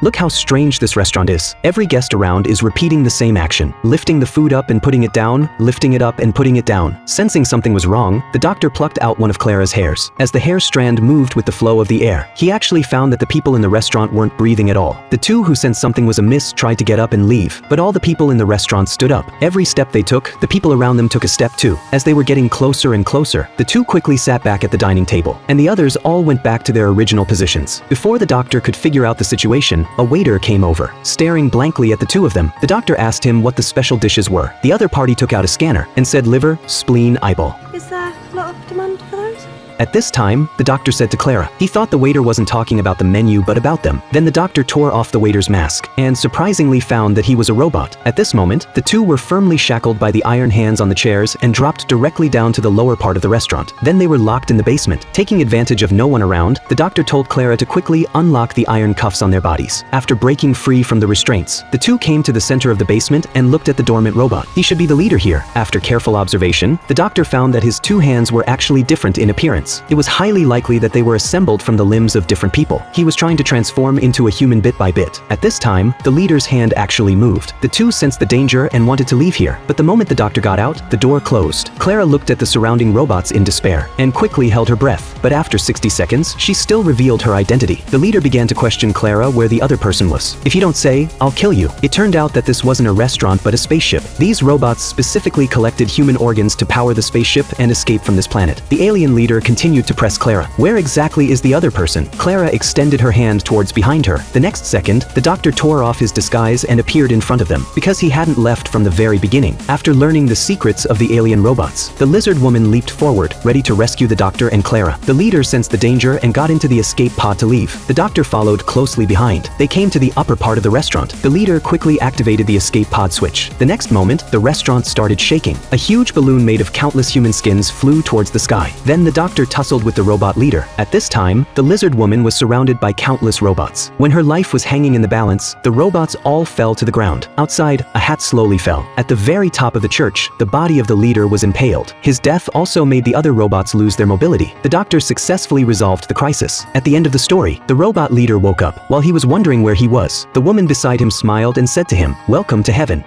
"Look how strange this restaurant is. Every guest around is repeating the same action, lifting the food up and putting it down, lifting it up and putting it down." Sensing something was wrong, the doctor plucked out one of Clara's hairs. As the hair strand moved with the flow of the air, he actually found that the people in the restaurant weren't breathing at all. The two who sensed something was amiss tried to get up and leave, but all the people in the restaurant stood up. Every step they took, the people around them took a step too. As they were getting closer and closer, the two quickly sat back at the dining table, and the others all went back to their original positions. Before the doctor could figure out the situation, a waiter came over. Staring blankly at the two of them, the doctor asked him what the special dishes were. The other party took out a scanner and said liver, spleen, eyeball. Is there a lot of demand for those? At this time, the doctor said to Clara, he thought the waiter wasn't talking about the menu but about them. Then the doctor tore off the waiter's mask and surprisingly found that he was a robot. At this moment, the two were firmly shackled by the iron hands on the chairs and dropped directly down to the lower part of the restaurant. Then they were locked in the basement. Taking advantage of no one around, the doctor told Clara to quickly unlock the iron cuffs on their bodies. After breaking free from the restraints, the two came to the center of the basement and looked at the dormant robot. He should be the leader here. After careful observation, the doctor found that his two hands were actually different in appearance. It was highly likely that they were assembled from the limbs of different people. He was trying to transform into a human bit by bit. At this time, the leader's hand actually moved. The two sensed the danger and wanted to leave here, but the moment the doctor got out, the door closed. Clara looked at the surrounding robots in despair and quickly held her breath. But after 60 seconds, she still revealed her identity. The leader began to question Clara where the other person was. "If you don't say, I'll kill you." It turned out that this wasn't a restaurant but a spaceship. These robots specifically collected human organs to power the spaceship and escape from this planet. The alien leader continued to press Clara. "Where exactly is the other person?" Clara extended her hand towards behind her. The next second, the doctor tore off his disguise and appeared in front of them, because he hadn't left from the very beginning. After learning the secrets of the alien robots, the lizard woman leaped forward, ready to rescue the doctor and Clara. The leader sensed the danger and got into the escape pod to leave. The doctor followed closely behind. They came to the upper part of the restaurant. The leader quickly activated the escape pod switch. The next moment, the restaurant started shaking. A huge balloon made of countless human skins flew towards the sky. Then the doctor tussled with the robot leader. At this time, the lizard woman was surrounded by countless robots. When her life was hanging in the balance, the robots all fell to the ground. Outside, a hat slowly fell. At the very top of the church, the body of the leader was impaled. His death also made the other robots lose their mobility. The doctor successfully resolved the crisis. At the end of the story, the robot leader woke up. While he was wondering where he was, the woman beside him smiled and said to him, "Welcome to heaven."